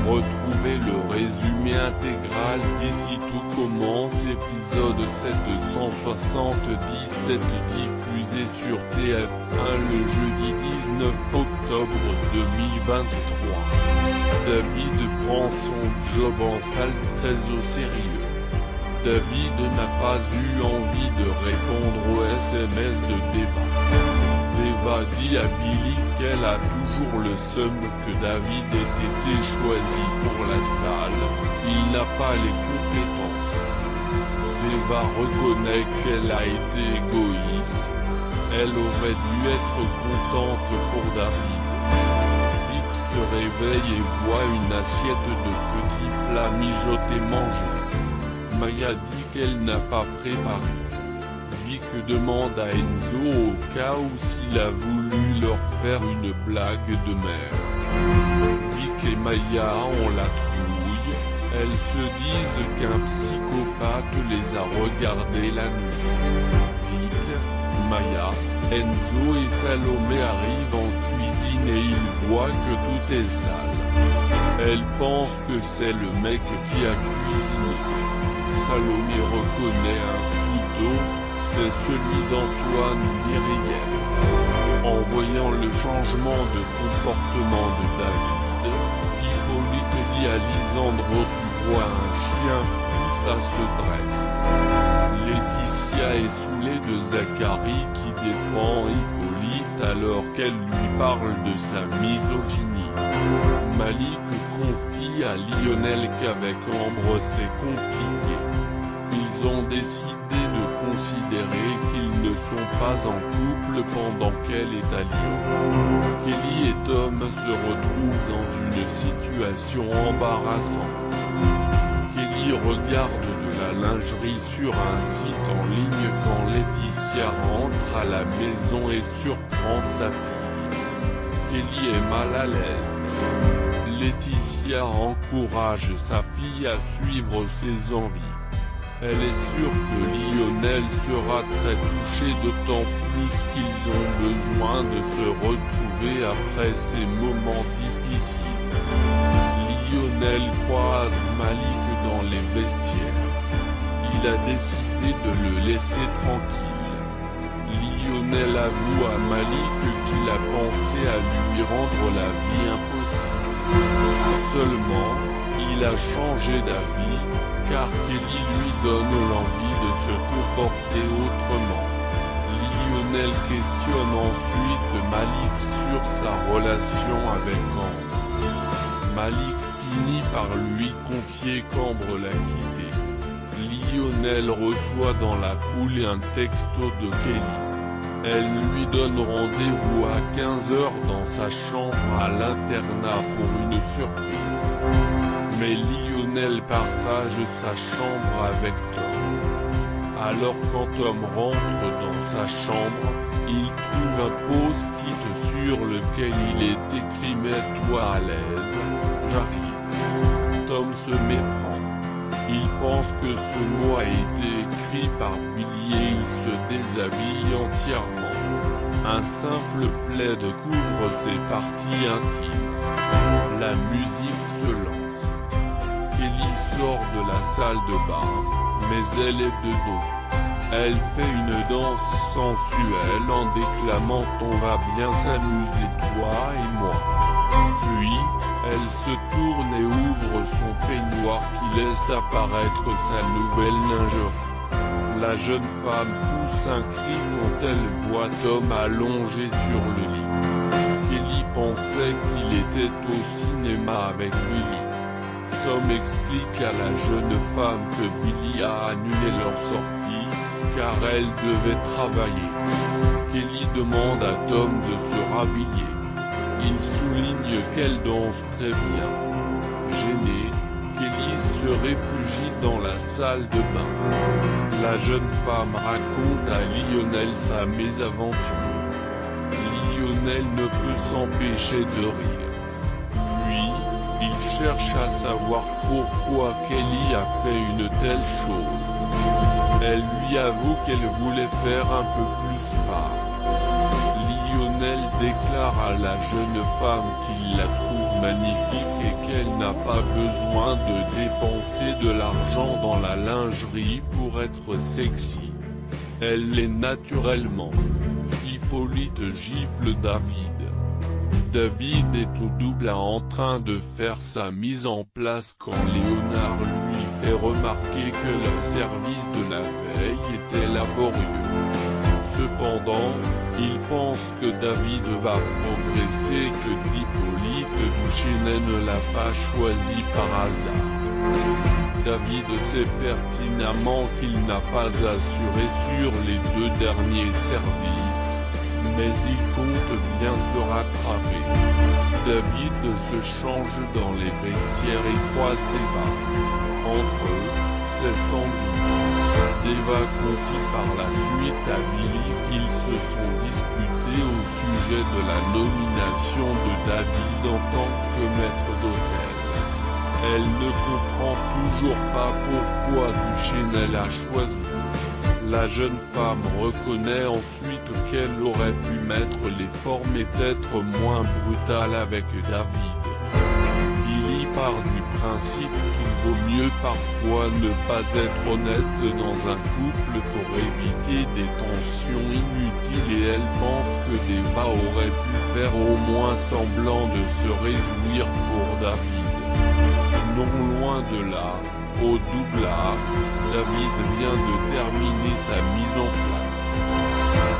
Retrouvez le résumé intégral d'ici tout commence épisode 777 diffusé sur TF1 le jeudi 19 octobre 2023. David prend son job en salle très au sérieux. David n'a pas eu envie de répondre aux SMS de débat. Eva dit à Billy qu'elle a toujours le seum que David ait été choisi pour la salle, il n'a pas les compétences. Eva reconnaît qu'elle a été égoïste, elle aurait dû être contente pour David. Vic se réveille et voit une assiette de petits plats mijotés mangés. Maya dit qu'elle n'a pas préparé. Vic demande à Enzo au cas où s'il a voulu leur faire une blague de merde. Vic et Maya ont la trouille, elles se disent qu'un psychopathe les a regardés la nuit. Vic, Maya, Enzo et Salomé arrivent en cuisine et ils voient que tout est sale. Elles pensent que c'est le mec qui a cuisiné. Salomé reconnaît un couteau. C'est celui d'Antoine Myriel. En voyant le changement de comportement de David, Hippolyte dit à Lisandro tu vois un chien, ça se dresse. Laetitia est saoulée de Zachary qui défend Hippolyte alors qu'elle lui parle de sa misogynie. Malik confie à Lionel qu'avec Ambre c'est compliqué. Ils ont décidé de considérer qu'ils ne sont pas en couple pendant qu'elle est à Lyon. Kelly et Tom se retrouvent dans une situation embarrassante. Kelly regarde de la lingerie sur un site en ligne quand Laetitia rentre à la maison et surprend sa fille. Kelly est mal à l'aise. Laetitia encourage sa fille à suivre ses envies. Elle est sûre que Lionel sera très touché d'autant plus qu'ils ont besoin de se retrouver après ces moments difficiles. Lionel croise Malik dans les vestiaires. Il a décidé de le laisser tranquille. Lionel avoue à Malik qu'il a pensé à lui rendre la vie impossible. Seulement, il a changé d'avis, car Kelly lui donne l'envie de se comporter autrement. Lionel questionne ensuite Malik sur sa relation avec Ambre. Malik finit par lui confier qu'Ambre l'a quitté. Lionel reçoit dans la foulée un texto de Kelly. Elle lui donne rendez-vous à 15h dans sa chambre à l'internat pour une surprise. Mais Lionel partage sa chambre avec Tom. Alors quand Tom rentre dans sa chambre, il trouve un post-it sur lequel il est écrit « Mets-toi à l'aise, j'arrive ». Tom se méprend. Il pense que ce mot a été écrit par Billy et il se déshabille entièrement. Un simple plaid couvre ses parties intimes. La musique se lance. Kelly sort de la salle de bain, mais elle est de dos. Elle fait une danse sensuelle en déclamant « On va bien s'amuser toi et moi ». Puis, elle se tourne et ouvre son peignoir qui laisse apparaître sa nouvelle lingerie. La jeune femme pousse un cri quand elle voit Tom allongé sur le lit. Kelly pensait qu'il était au cinéma avec Billy. Tom explique à la jeune femme que Billy a annulé leur sortie, car elle devait travailler. Kelly demande à Tom de se rhabiller. Il souligne qu'elle danse très bien. Gênée, Kelly se réfugie dans la salle de bain. La jeune femme raconte à Lionel sa mésaventure. Lionel ne peut s'empêcher de rire. Puis, il cherche à savoir pourquoi Kelly a fait une telle chose. Elle lui avoue qu'elle voulait faire un peu plus rare. Lionel déclare à la jeune femme qu'il la trouve magnifique et qu'elle n'a n'a pas besoin de dépenser de l'argent dans la lingerie pour être sexy. Elle l'est naturellement. Hippolyte gifle David. David est au double en train de faire sa mise en place quand Léonard lui fait remarquer que le service de la veille était laborieux. Cependant, il pense que David va progresser, que Hippolyte Duchesne ne l'a pas choisi par hasard. David sait pertinemment qu'il n'a pas assuré sur les 2 derniers services, mais il compte bien se rattraper. David se change dans les vestiaires et croise Eva. Entre eux, c'est tendu. Eva confie par la suite à Billy qu'ils se sont disputés au sujet de la nomination de David en tant que maître d'hôtel. Elle ne comprend toujours pas pourquoi Duchesne l'a choisi. La jeune femme reconnaît ensuite qu'elle aurait pu mettre les formes et être moins brutale avec David. Billy part du principe qu'il vaut mieux parfois ne pas être honnête dans un couple pour éviter des tensions inutiles et elle pense que Eva aurait pu faire au moins semblant de se réjouir pour David. Non loin de là, au double A, David vient de terminer sa mise en place.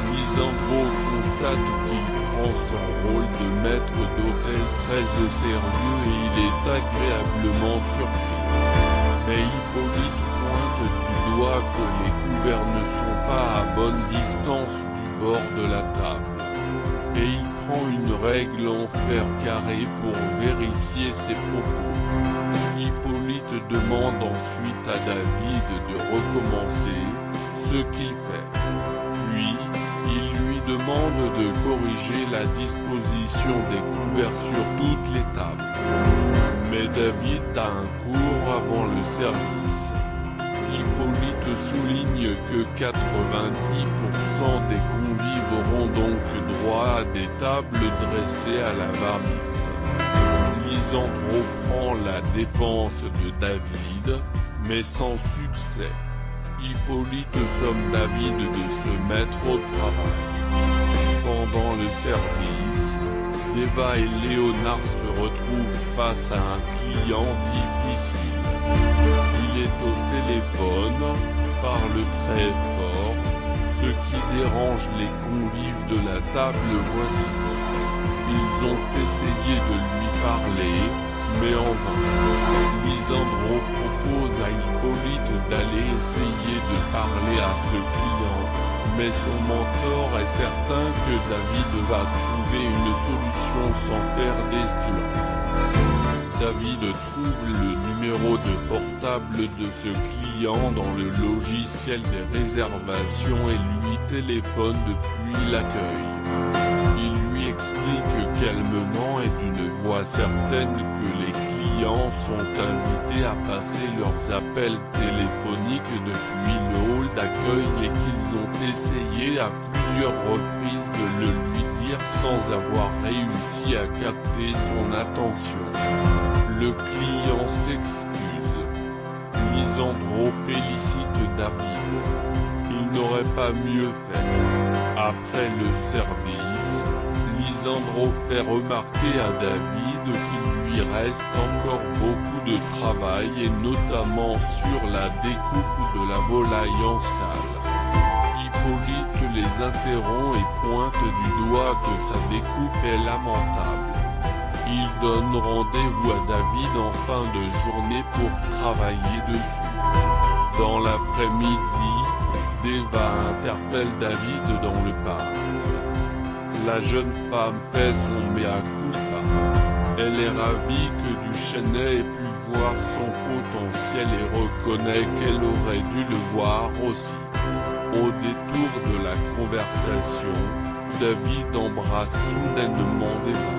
Lisandro constate qu'il prend son rôle de maître d'hôtel très au sérieux et il est agréablement surpris. Mais Hippolyte pointe du doigt que les couverts ne sont pas à bonne distance du bord de la table. Et il prend une règle en fer carré pour vérifier ses propos. Hippolyte demande ensuite à David de recommencer, ce qu'il fait. Puis, il lui demande de corriger la disposition des couverts sur toutes les tables. Mais David a un cours avant le service. Hippolyte souligne que 90% des convives auront donc droit à des tables dressées à la va-vite. Lisandro prend la défense de David, mais sans succès. Hippolyte somme David de se mettre au travail. Pendant le service, Eva et Léonard se retrouvent face à un client difficile. Il est au téléphone, parle très fort, ce qui dérange les convives de la table voisine. Ils ont essayé de lui parler, mais en vain. Lisandro propose à Hippolyte d'aller essayer de parler à ce client, mais son mentor est certain que David va trouver une solution sans faire d'esclandre. David trouve le numéro de portable de ce client dans le logiciel des réservations et lui téléphone depuis l'accueil. Il lui explique calmement et d'une voix certaine que les clients sont invités à passer leurs appels téléphoniques depuis le hall d'accueil et qu'ils ont essayé à plusieurs reprises de le lui dire sans avoir réussi à capter son attention. Le client s'excuse. Lisandro félicite David. Il n'aurait pas mieux fait. Après le service, Lisandro fait remarquer à David qu'il lui reste encore beaucoup de travail et notamment sur la découpe de la volaille en salle. Hippolyte les interrompt et pointe du doigt que sa découpe est lamentable. Il donne rendez-vous à David en fin de journée pour travailler dessus. Dans l'après-midi, Eva interpelle David dans le parc. La jeune femme fait son mea culpa. Elle est ravie que Duchesne ait pu voir son potentiel et reconnaît qu'elle aurait dû le voir aussi. Au détour de la conversation, David embrasse soudainement Eva.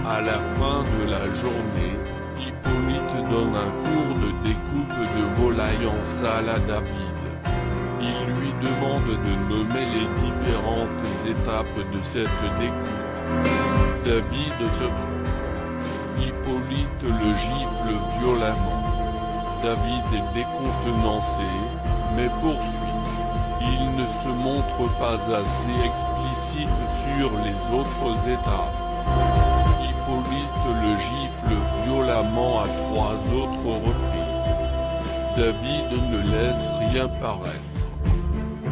À la fin de la journée, Hippolyte donne un cours de découpe de volaille en salle à David. Il lui demande de nommer les différentes étapes de cette découpe. David se prend. Hippolyte le gifle violemment. David est décontenancé, mais poursuit. Il ne se montre pas assez explicite sur les autres étapes. Hippolyte le gifle violemment à 3 autres reprises. David ne laisse rien paraître.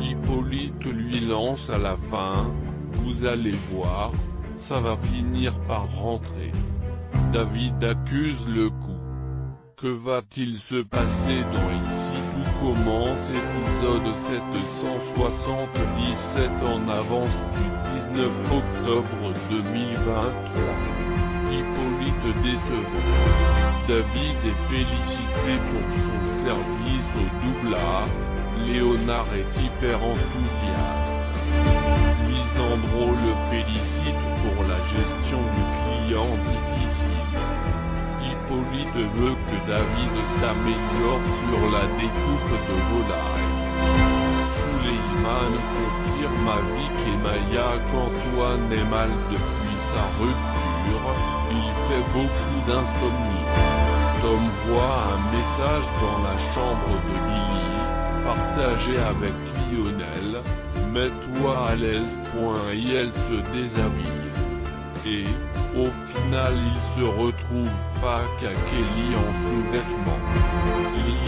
Hippolyte lui lance à la fin, « Vous allez voir, ça va finir par rentrer. » David accuse le coup. Que va-t-il se passer dans Ici Tout commence épisode 777 en avance du 19 octobre 2023. Hippolyte décevant. David est félicité pour son service au doublage. Léonard est hyper enthousiaste. Lisandro le félicite pour la gestion du client difficile. Hippolyte veut que David s'améliore sur la découpe de volaille. Suleiman confirme à Vic et Maya qu'Antoine est mal depuis sa rupture, il fait beaucoup d'insomnie. Tom voit un message dans la chambre de Lily, partagé avec Lionel, « Mets-toi à l'aise. » Et elle se déshabille. Et, au final il se retrouve face à Kelly en sous-vêtements.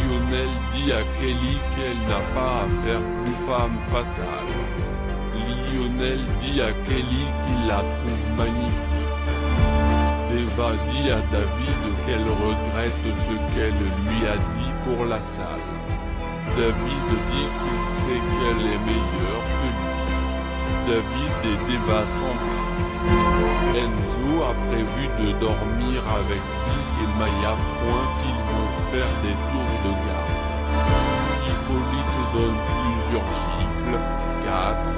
Lionel dit à Kelly qu'elle n'a pas à faire plus femme fatale. Lionel dit à Kelly qu'il la trouve magnifique. Eva dit à David qu'elle regrette ce qu'elle lui a dit pour la salle. David dit qu'il sait qu'elle est meilleure que lui. David et Eva s'embrassent. Enzo a prévu de dormir avec Vic et Maya. Qu'ils vont faire des tours de garde. Hippolyte donne plusieurs gifles, 4,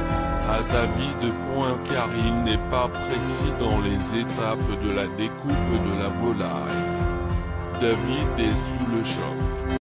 à David. Car il n'est pas précis dans les étapes de la découpe de la volaille. David est sous le choc.